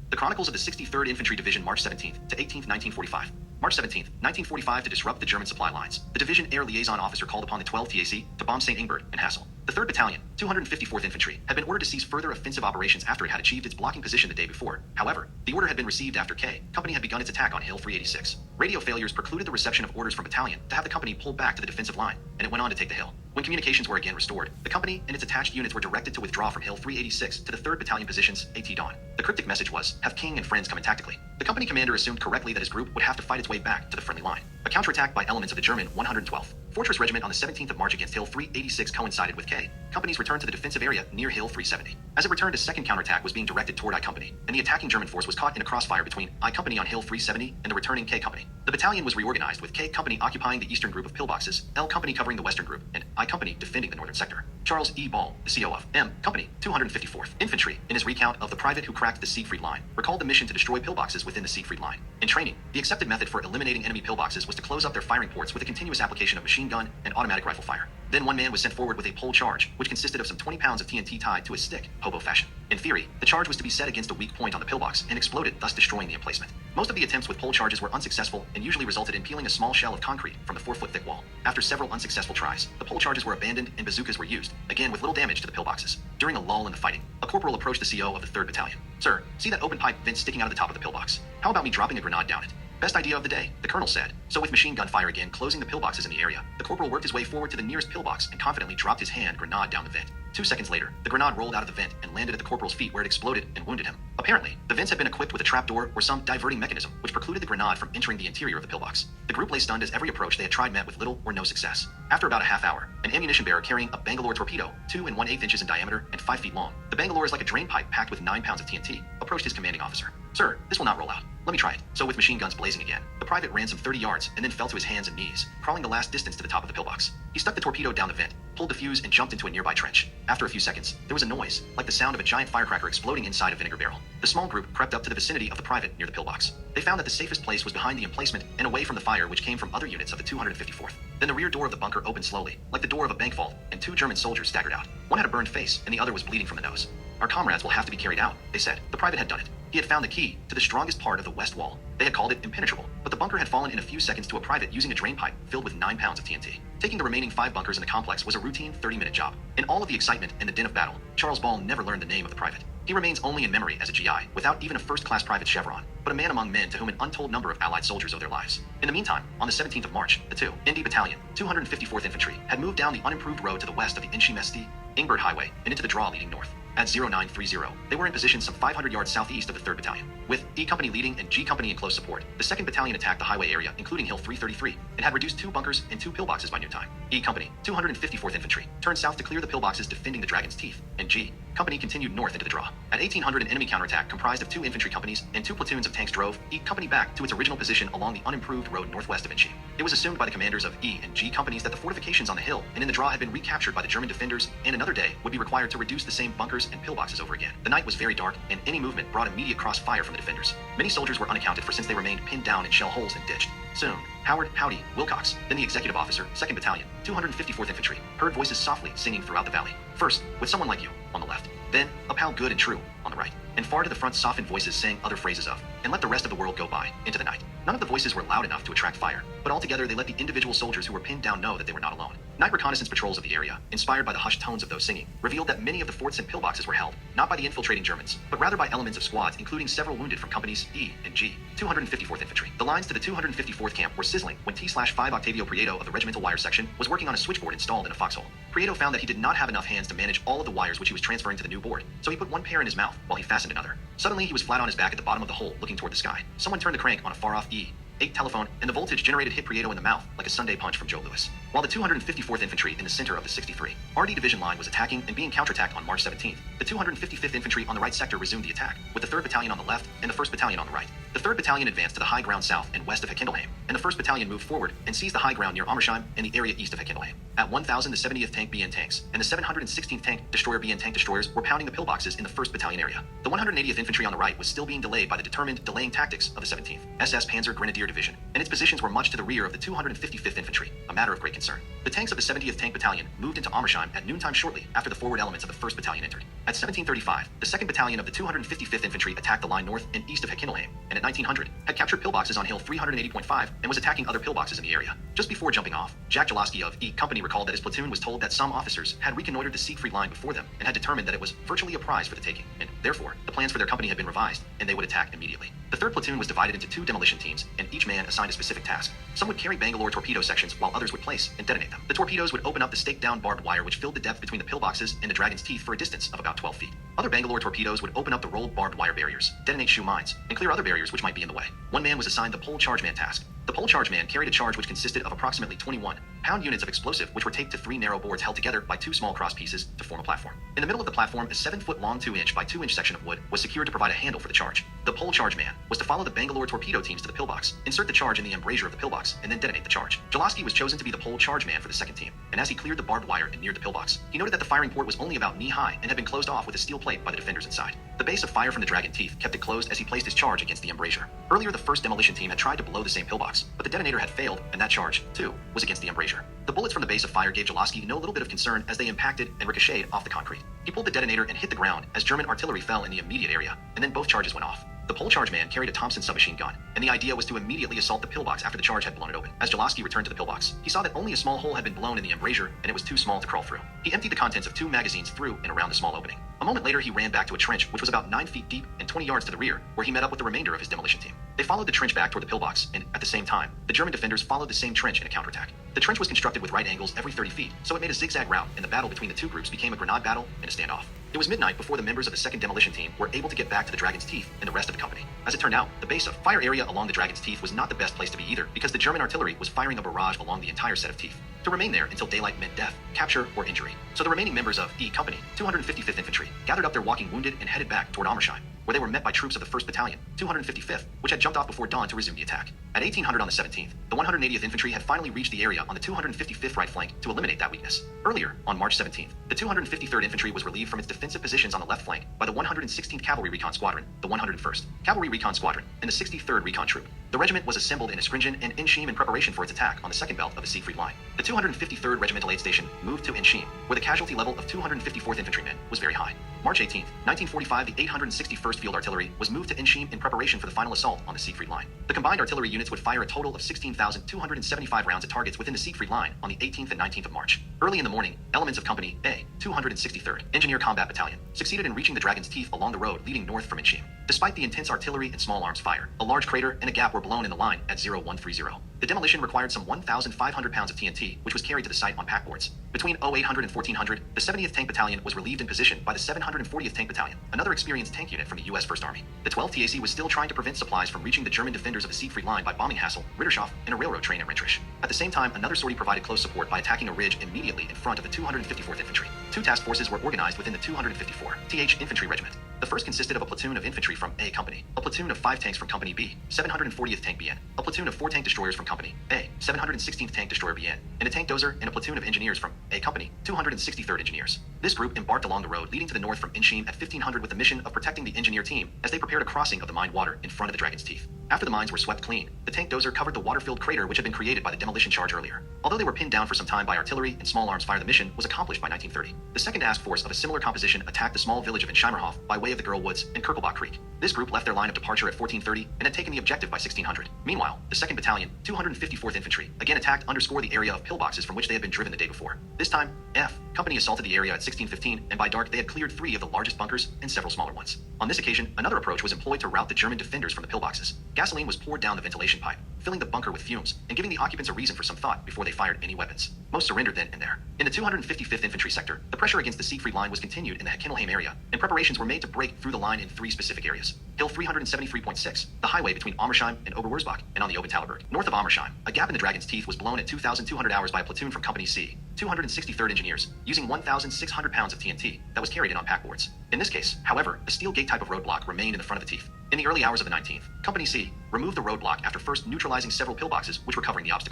The Chronicles of the 63rd Infantry Division, March 17th to 18th, 1945. March 17th, 1945, to disrupt the German supply lines, the division air liaison officer called upon the 12th TAC to bomb St. Ingbert and Hassel. The 3rd Battalion, 254th Infantry, had been ordered to cease further offensive operations after it had achieved its blocking position the day before. However, the order had been received after K Company had begun its attack on Hill 386. Radio failures precluded the reception of orders from Battalion to have the company pull back to the defensive line, and it went on to take the hill. When communications were again restored, the company and its attached units were directed to withdraw from Hill 386 to the 3rd Battalion positions at dawn. The cryptic message was, "Have King and friends come in tactically." The company commander assumed correctly that his group would have to fight its way back to the friendly line. A counterattack by elements of the German 112th Fortress Regiment on the 17th of March against Hill 386 coincided with K Company's return to the defensive area near Hill 370. As it returned, a second counterattack was being directed toward I Company, and the attacking German force was caught in a crossfire between I Company on Hill 370 and the returning K Company. The battalion was reorganized, with K Company occupying the eastern group of pillboxes, L Company covering the western group, and I Company defending the northern sector. Charles E. Ball, the CO of M Company, 254th Infantry, in his recount of the private who cracked the Siegfried Line, recalled the mission to destroy pillboxes within the Siegfried Line. In training, the accepted method for eliminating enemy pillboxes was to close up their firing ports with a continuous application of machine gun and automatic rifle fire. Then one man was sent forward with a pole charge, which consisted of some 20 pounds of TNT tied to a stick, hobo fashion. In theory, the charge was to be set against a weak point on the pillbox and exploded, thus destroying the emplacement. Most of the attempts with pole charges were unsuccessful and usually resulted in peeling a small shell of concrete from the 4-foot thick wall. After several unsuccessful tries, the pole charges were abandoned and bazookas were used, again with little damage to the pillboxes. During a lull in the fighting, a corporal approached the CO of the 3rd Battalion. "Sir, see that open pipe vent sticking out of the top of the pillbox? How about me dropping a grenade down it?" "Best idea of the day," the colonel said. So with machine gun fire again closing the pillboxes in the area, the corporal worked his way forward to the nearest pillbox and confidently dropped his hand grenade down the vent. 2 seconds later, the grenade rolled out of the vent and landed at the corporal's feet, where it exploded and wounded him. Apparently, the vents had been equipped with a trapdoor or some diverting mechanism which precluded the grenade from entering the interior of the pillbox. The group lay stunned as every approach they had tried met with little or no success. After about a half hour, an ammunition bearer carrying a Bangalore torpedo, 2 1/8 inches in diameter and 5 feet long, the Bangalore is like a drain pipe packed with 9 pounds of TNT, approached his commanding officer. "Sir, this will not roll out. Let me try it." So with machine guns blazing again, the private ran some 30 yards and then fell to his hands and knees, crawling the last distance to the top of the pillbox. He stuck the torpedo down the vent, pulled the fuse, and jumped into a nearby trench. After a few seconds, there was a noise, like the sound of a giant firecracker exploding inside a vinegar barrel. The small group crept up to the vicinity of the private near the pillbox. They found that the safest place was behind the emplacement and away from the fire which came from other units of the 254th. Then the rear door of the bunker opened slowly, like the door of a bank vault, and 2 German soldiers staggered out. One had a burned face, and the other was bleeding from the nose. "Our comrades will have to be carried out," they said. The private had done it. He had found the key to the strongest part of the west wall. They had called it impenetrable, but the bunker had fallen in a few seconds to a private using a drain pipe filled with 9 pounds of TNT. Taking the remaining 5 bunkers in the complex was a routine 30-minute job. In all of the excitement and the din of battle, Charles Ball never learned the name of the private. He remains only in memory as a GI, without even a first-class private chevron, but a man among men to whom an untold number of Allied soldiers owe their lives. In the meantime, on the 17th of March, the 2 Indy Battalion, 254th Infantry, had moved down the unimproved road to the west of the Ensheim-St. Ingbert Highway and into the draw leading north. At 0930, they were in position some 500 yards southeast of the 3rd Battalion. With E Company leading and G Company in close support, the 2nd Battalion attacked the highway area, including Hill 333, and had reduced 2 bunkers and 2 pillboxes by noontime. E Company, 254th Infantry, turned south to clear the pillboxes defending the Dragon's Teeth, and G Company continued north into the draw. At 1800, an enemy counterattack comprised of 2 infantry companies and 2 platoons of tanks drove E Company back to its original position along the unimproved road northwest of Ensheim. It was assumed by the commanders of E and G companies that the fortifications on the hill and in the draw had been recaptured by the German defenders, and another day would be required to reduce the same bunkers and pillboxes over again. The night was very dark, and any movement brought immediate cross-fire from the defenders. Many soldiers were unaccounted for since they remained pinned down in shell holes and ditched. Soon, Howard Howdy Wilcox, then the executive officer, 2nd Battalion, 254th Infantry, heard voices softly singing throughout the valley. First, "With someone like you," on the left. Then, "A pal good and true," on the right. And far to the front, softened voices sang other phrases of, "And let the rest of the world go by," into the night. None of the voices were loud enough to attract fire, but altogether they let the individual soldiers who were pinned down know that they were not alone. Night reconnaissance patrols of the area, inspired by the hushed tones of those singing, revealed that many of the forts and pillboxes were held, not by the infiltrating Germans, but rather by elements of squads, including several wounded from companies E and G, 254th Infantry. The lines to the 254th camp were sizzling when T/5 Octavio Prieto of the regimental wire section was working on a switchboard installed in a foxhole. Prieto found that he did not have enough hands to manage all of the wires which he was transferring to the new board, so he put one pair in his mouth while he fastened another. Suddenly, he was flat on his back at the bottom of the hole, looking toward the sky. Someone turned the crank on a far-off E8 telephone, and the voltage generated hit Prieto in the mouth like a Sunday punch from Joe Louis. While the 254th Infantry in the center of the 63 RD Division line was attacking and being counterattacked on March 17th, the 255th Infantry on the right sector resumed the attack, with the 3rd Battalion on the left and the 1st Battalion on the right. The 3rd Battalion advanced to the high ground south and west of Heckendelheim, and the 1st Battalion moved forward and seized the high ground near Amersheim and the area east of Heckendelheim. At 1,000, the 70th Tank BN tanks and the 716th Tank Destroyer BN tank destroyers were pounding the pillboxes in the 1st Battalion area. The 180th Infantry on the right was still being delayed by the determined delaying tactics of the 17th SS Panzer Grenadier Division, and its positions were much to the rear of the 255th Infantry, a matter of great concern. The tanks of the 70th Tank Battalion moved into Amersheim at noontime shortly after the forward elements of the 1st Battalion entered. At 1735, the 2nd Battalion of the 255th Infantry attacked the line north and east of Heckendelheim, and at 1900, had captured pillboxes on Hill 380.5 and was attacking other pillboxes in the area. Just before jumping off, Jack Jaloski of E Company recalled that his platoon was told that some officers had reconnoitered the Siegfried Line before them and had determined that it was virtually a prize for the taking, and therefore, the plans for their company had been revised, and they would attack immediately. The 3rd platoon was divided into 2 demolition teams, and each man assigned a specific task. Some would carry Bangalore torpedo sections while others would place and detonate them. The torpedoes would open up the staked-down barbed wire which filled the depth between the pillboxes and the Dragon's Teeth for a distance of about 12 feet. Other Bangalore torpedoes would open up the rolled barbed wire barriers, detonate shoe mines, and clear other barriers which might be in the way. One man was assigned the pole charge man task. The pole charge man carried a charge which consisted of approximately 21-pound units of explosive which were taped to 3 narrow boards held together by 2 small cross pieces to form a platform. In the middle of the platform, a 7-foot-long 2-inch by 2-inch section of wood was secured to provide a handle for the charge. The pole charge man was to follow the Bangalore torpedo teams to the pillbox, insert the charge in the embrasure of the pillbox, and then detonate the charge. Jaloski was chosen to be the pole charge man for the 2nd team, and as he cleared the barbed wire and neared the pillbox, he noted that the firing port was only about knee-high and had been closed off with a steel plate by the defenders inside. The base of fire from the Dragon Teeth kept it closed as he placed his charge against the embrasure. Earlier, the 1st demolition team had tried to blow the same pillbox, but the detonator had failed, and that charge, too, was against the embrasure. The bullets from the base of fire gave Jaloski no little bit of concern as they impacted and ricocheted off the concrete. He pulled the detonator and hit the ground as German artillery fell in the immediate area, and then both charges went off. The pole charge man carried a Thompson submachine gun, and the idea was to immediately assault the pillbox after the charge had blown it open. As Jaloski returned to the pillbox, he saw that only a small hole had been blown in the embrasure, and it was too small to crawl through. He emptied the contents of 2 magazines through and around the small opening. A moment later, he ran back to a trench which was about 9 feet deep and 20 yards to the rear, where he met up with the remainder of his demolition team. They followed the trench back toward the pillbox, and at the same time, the German defenders followed the same trench in a counterattack. The trench was constructed with right angles every 30 feet, so it made a zigzag route, and the battle between the 2 groups became a grenade battle and a standoff. It was midnight before the members of the 2nd Demolition Team were able to get back to the Dragon's Teeth and the rest of the company. As it turned out, the base of fire area along the Dragon's Teeth was not the best place to be either, because the German artillery was firing a barrage along the entire set of teeth. To remain there until daylight meant death, capture, or injury. So the remaining members of E Company, 255th Infantry, gathered up their walking wounded and headed back toward Amersheim, where they were met by troops of the 1st Battalion, 255th, which had jumped off before dawn to resume the attack. At 1800 on the 17th, the 180th Infantry had finally reached the area on the 255th right flank to eliminate that weakness. Earlier, on March 17th, the 253rd Infantry was relieved from its defensive positions on the left flank by the 116th Cavalry Recon Squadron, the 101st Cavalry Recon Squadron, and the 63rd Recon Troop. The regiment was assembled in Ensheim and Ensheim in preparation for its attack on the second belt of the Siegfried Line. The 253rd Regimental Aid Station moved to Ensheim, where the casualty level of 254th Infantrymen was very high. March 18th, 1945, the 861st Field Artillery was moved to Ensheim in preparation for the final assault on the Siegfried Line. The combined artillery units would fire a total of 16,275 rounds at targets within the Siegfried Line on the 18th and 19th of March. Early in the morning, elements of Company A, 263rd Engineer Combat Battalion, succeeded in reaching the Dragon's Teeth along the road leading north from Ensheim. Despite the intense artillery and small arms fire, a large crater and a gap were blown in the line at 0130. The demolition required some 1,500 pounds of TNT, which was carried to the site on packboards. Between 0800 and 1400, the 70th Tank Battalion was relieved in position by the 740th Tank Battalion, another experienced tank unit from the U.S. First Army. The 12th TAC was still trying to prevent supplies from reaching the German defenders of the Siegfried Line by bombing Hassel, Rittershoff, and a railroad train at Rentrisch. At the same time, another sortie provided close support by attacking a ridge immediately in front of the 254th Infantry. 2 task forces were organized within the 254th TH Infantry Regiment. The first consisted of a platoon of infantry from A Company, a platoon of 5 tanks from Company B, 740th Tank BN, a platoon of 4 tank destroyers from Company A, 716th Tank Destroyer BN, and a tank dozer and a platoon of engineers from A Company, 263rd Engineers. This group embarked along the road leading to the north from Ensheim at 1500 with the mission of protecting the engineer team as they prepared a crossing of the mined water in front of the Dragon's Teeth. After the mines were swept clean, the tank dozer covered the water-filled crater which had been created by the demolition charge earlier. Although they were pinned down for some time by artillery and small arms fire, the mission was accomplished by 1930. The second task force of a similar composition attacked the small village of Ensheim-St by way of the Girl Woods and Kirkelbach Creek. This group left their line of departure at 1430 and had taken the objective by 1600. Meanwhile, the 2nd Battalion, 254th Infantry, again attacked underscore the area of pillboxes from which they had been driven the day before. This time, F Company assaulted the area at 1615, and by dark they had cleared 3 of the largest bunkers and several smaller ones. On this occasion, another approach was employed to rout the German defenders from the pillboxes. Gasoline was poured down the ventilation pipe, filling the bunker with fumes, and giving the occupants a reason for some thought before they fired any weapons. Most surrendered then and there. In the 255th Infantry sector, the pressure against the Siegfried Line was continued in the Heckendelheim area, and preparations were made to break through the line in 3 specific areas. Hill 373.6, the highway between Amersheim and Oberwurzbach, and on the Obertalberg. North of Amersheim, a gap in the Dragon's Teeth was blown at 2,200 hours by a platoon from Company C, 263rd Engineers, using 1,600 pounds of TNT that was carried in on packboards. In this case, however, a steel gate type of roadblock remained in the front of the teeth. In the early hours of the 19th, Company C removed the roadblock after first neutralizing several pillboxes which were covering the obstacle.